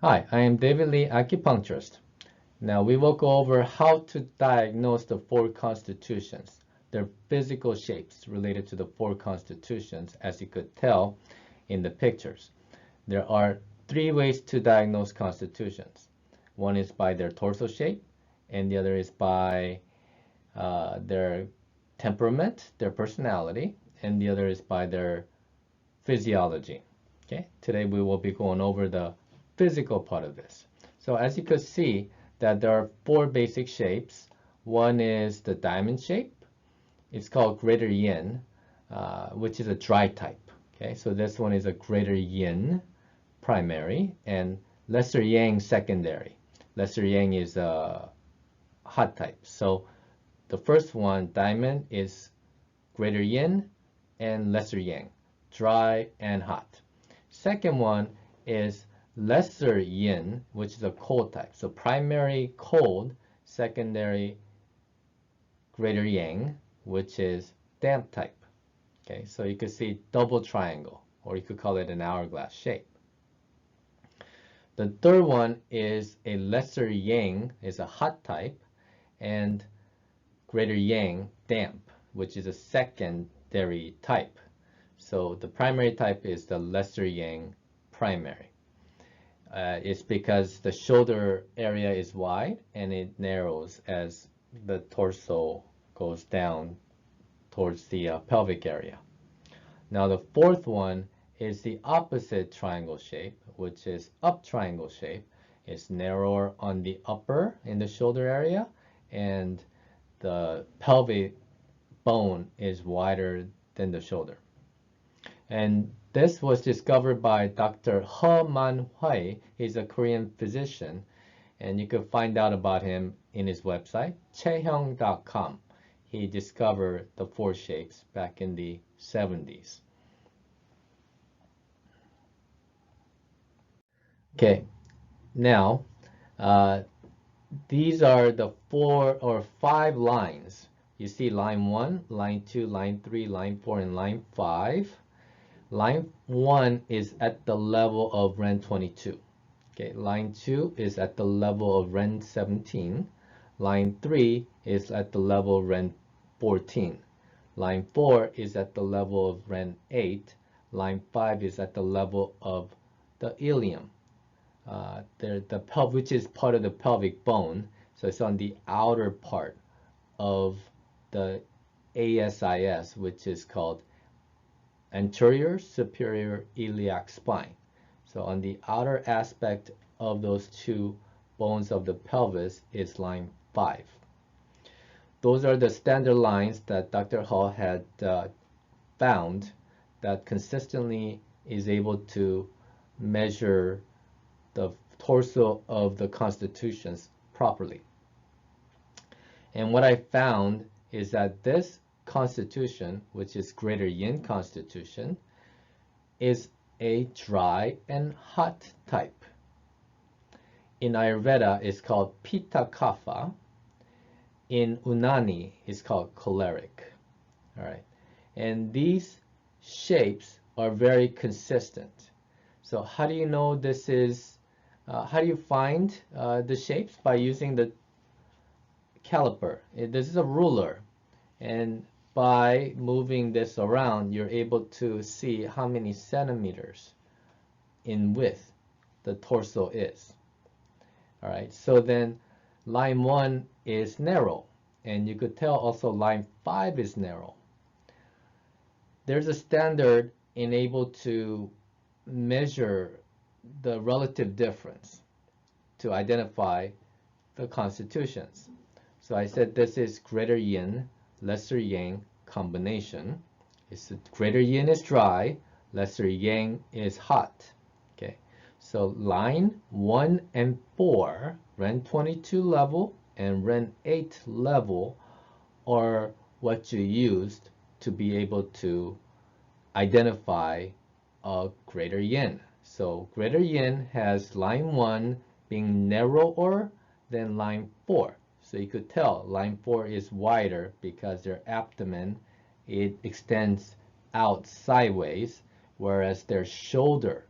Hi, I am David Lee, acupuncturist. Now we will go over how to diagnose the four constitutions, their physical shapes related to the four constitutions, as you could tell in the pictures. There are three ways to diagnose constitutions. One is by their torso shape, and the other is by their temperament, their personality, and the other is by their physiology. Okay, today we will be going over the physical part of this. So as you could see that there are four basic shapes. One is the diamond shape. It's called greater yin, which is a dry type. Okay, so this one is a greater yin primary and lesser yang secondary. Lesser yang is a hot type. So the first one, diamond, is greater yin and lesser yang, dry and hot. Second one is lesser yin, which is a cold type. So primary cold, secondary greater yang, which is damp type. Okay, so you could see double triangle, or you could call it an hourglass shape. The third one is a lesser yang, is a hot type, and greater yang, damp, which is a secondary type. So the primary type is the lesser yang primary. It's because the shoulder area is wide and it narrows as the torso goes down towards the pelvic area. Now the fourth one is the opposite triangle shape, which is up triangle shape. It's narrower on the upper in the shoulder area, and the pelvic bone is wider than the shoulder. And this was discovered by Dr. He Man-hwae. He's a Korean physician, and you can find out about him in his website, chaehyung.com. He discovered the four shapes back in the 70s. Okay, now these are the four or five lines. You see line 1, line 2, line 3, line 4, and line 5. Line 1 is at the level of Ren 22. Okay, line 2 is at the level of Ren 17. Line 3 is at the level of Ren 14. Line 4 is at the level of Ren 8. Line 5 is at the level of the ilium, which is part of the pelvic bone. So it's on the outer part of the ASIS, which is called anterior superior iliac spine. So on the outer aspect of those two bones of the pelvis is line 5. Those are the standard lines that Dr. Hall had found that consistently is able to measure the torso of the constitutions properly. And what I found is that this constitution, which is greater yin constitution, is a dry and hot type. In Ayurveda, it's called Pitta Kapha. In Unani, it's called choleric. All right, and these shapes are very consistent. So how do you know this is? How do you find the shapes? By using the caliper. This is a ruler, and by moving this around, you're able to see how many centimeters in width the torso is. All right, so then line 1 is narrow, and you could tell also line 5 is narrow. There's a standard able to measure the relative difference to identify the constitutions. So I said this is greater yin, lesser yang combination. It's greater yin is dry, lesser yang is hot. Okay, so line 1 and 4, Ren 22 level and Ren 8 level, are what you used to be able to identify a greater yin. So greater yin has line 1 being narrower than line 4. So you could tell line 4 is wider because their abdomen, it extends out sideways, whereas their shoulder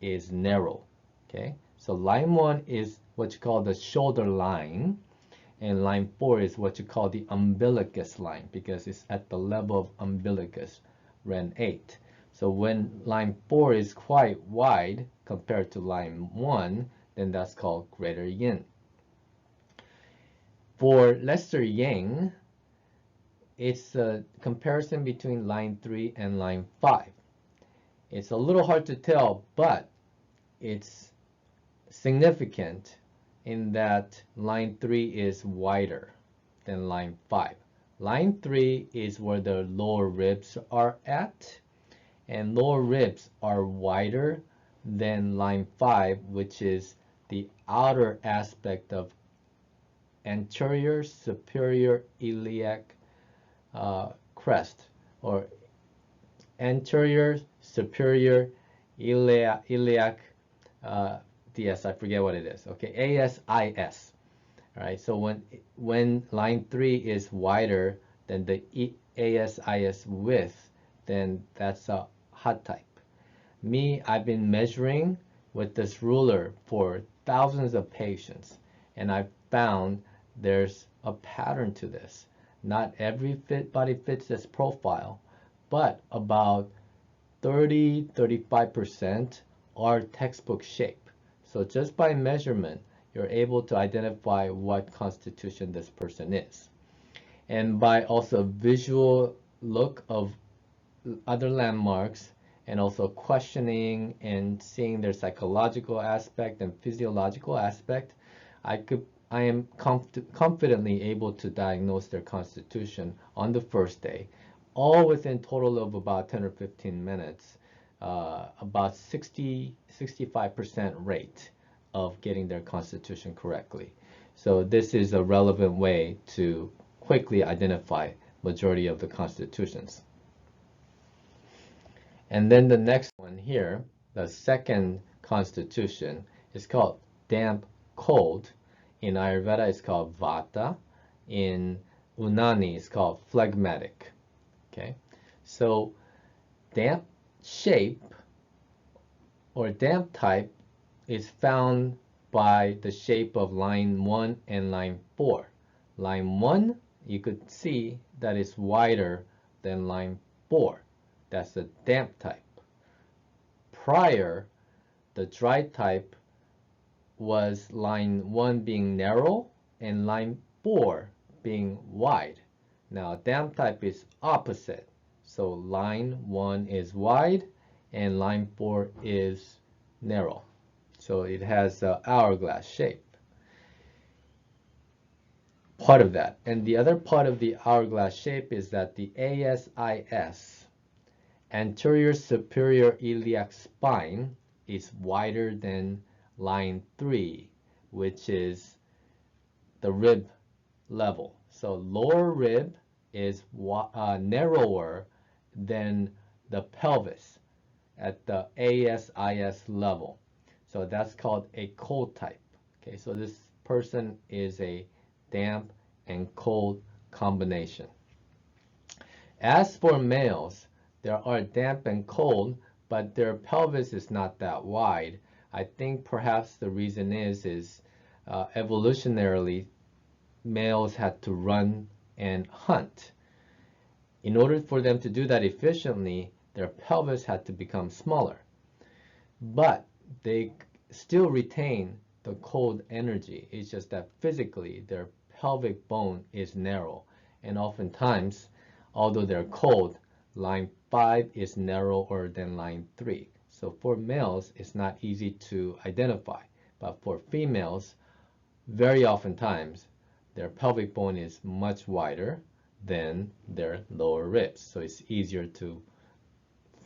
is narrow. Okay, So line 1 is what you call the shoulder line, and line 4 is what you call the umbilicus line because it's at the level of umbilicus, Ren 8. So when line 4 is quite wide compared to line 1, then that's called greater yin. For lesser yang, it's a comparison between line 3 and line 5. It's a little hard to tell, but it's significant in that line 3 is wider than line 5. Line 3 is where the lower ribs are at, and lower ribs are wider than line 5, which is the outer aspect of anterior superior iliac crest, or anterior superior iliac DS, I forget what it is. Okay, ASIS. All right, so when line 3 is wider than the ASIS width, then that's a hot type. Me, I've been measuring with this ruler for thousands of patients, and I've found there's a pattern to this. Not every body fits this profile, but about 30-35% are textbook shape. So just by measurement, you're able to identify what constitution this person is. And by also visual look of other landmarks, and also questioning and seeing their psychological aspect and physiological aspect, I am confidently able to diagnose their constitution on the first day, all within total of about 10 or 15 minutes, about 60-65% rate of getting their constitution correctly. So this is a relevant way to quickly identify majority of the constitutions. And then the next one here, the second constitution, is called damp cold. In Ayurveda, it's called Vata. In Unani, it's called phlegmatic. Okay, so damp shape or damp type is found by the shape of line 1 and line 4. Line 1, you could see that it's wider than line 4. That's the damp type. Prior, the dry type was line 1 being narrow and line 4 being wide. Now, damp type is opposite. So line 1 is wide and line 4 is narrow. So it has an hourglass shape. Part of that. And the other part of the hourglass shape is that the ASIS, anterior superior iliac spine, is wider than line 3, which is the rib level. So lower rib is narrower than the pelvis at the ASIS level. So that's called a cold type. Okay, so this person is a damp and cold combination. As for males, there are damp and cold, but their pelvis is not that wide. I think perhaps the reason is evolutionarily, males had to run and hunt. In order for them to do that efficiently, their pelvis had to become smaller. But they still retain the cold energy. It's just that physically their pelvic bone is narrow. And oftentimes, although they're cold, line 5 is narrower than line 3. So for males, it's not easy to identify. But for females, very oftentimes, their pelvic bone is much wider than their lower ribs. So it's easier to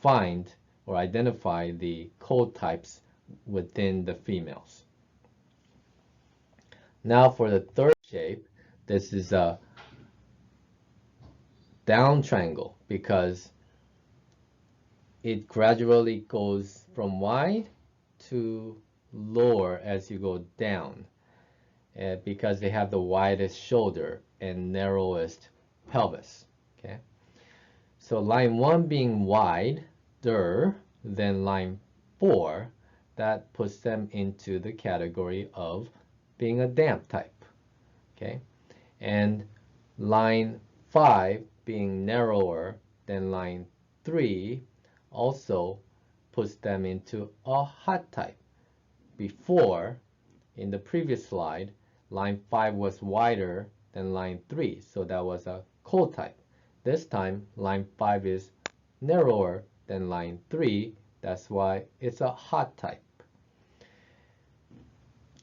find or identify the cold types within the females. Now for the third shape, this is a down triangle because it gradually goes from wide to lower as you go down, because they have the widest shoulder and narrowest pelvis. Okay, so line 1 being wider than line 4, that puts them into the category of being a damp type. Okay, and line 5 being narrower than line 3 also puts them into a hot type. Before, in the previous slide, line 5 was wider than line 3, so that was a cold type. This time, line 5 is narrower than line 3, that's why it's a hot type.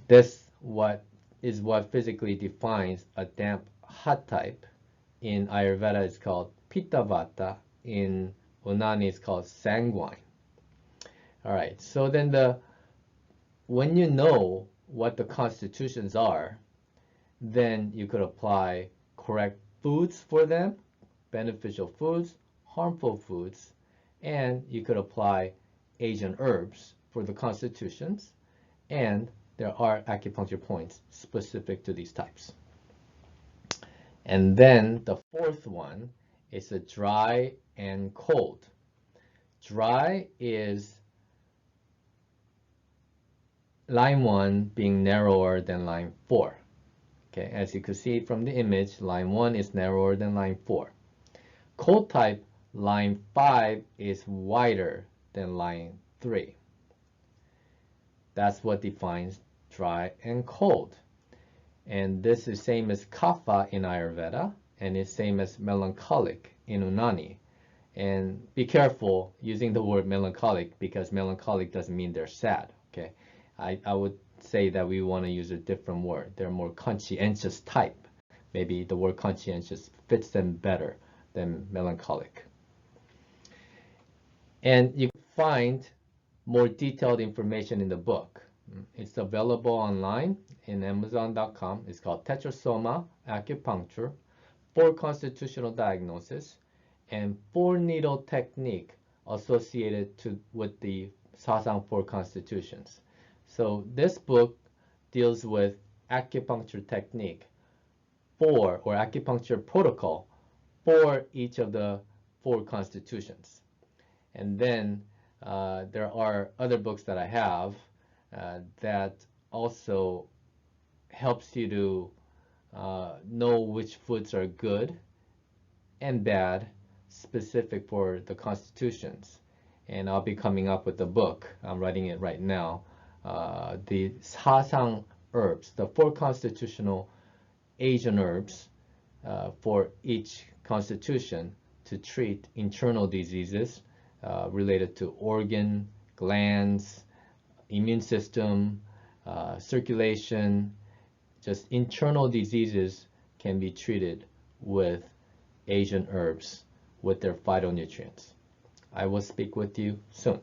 This is what physically defines a damp hot type. In Ayurveda it's called Pitta Vata, in Unani it's called sanguine. Alright, so then when you know what the constitutions are, then you could apply correct foods for them, beneficial foods, harmful foods, and you could apply Asian herbs for the constitutions, and there are acupuncture points specific to these types. And then the fourth one is a dry and cold. Dry is line 1 being narrower than line 4. Okay, as you can see from the image, line 1 is narrower than line 4. Cold type, line 5 is wider than line 3. That's what defines dry and cold. And this is same as kapha in Ayurveda, and it's same as melancholic in Unani. And be careful using the word melancholic, because melancholic doesn't mean they're sad. Okay, I would say that we want to use a different word. They're more conscientious type. Maybe the word conscientious fits them better than melancholic. And you can find more detailed information in the book. It's available online in Amazon.com. It's called Tetrasoma Acupuncture, 4 Constitutional Diagnosis, and 4 Needle Technique associated with the Sasang 4 Constitutions. So this book deals with acupuncture technique or acupuncture protocol for each of the 4 constitutions. And then there are other books that I have that also helps you to know which foods are good and bad specific for the constitutions. And I'll be coming up with the book. I'm writing it right now. The Sasang herbs, the 4 constitutional Asian herbs for each constitution to treat internal diseases related to organ, glands, immune system, circulation. Just internal diseases can be treated with Asian herbs with their phytonutrients. I will speak with you soon.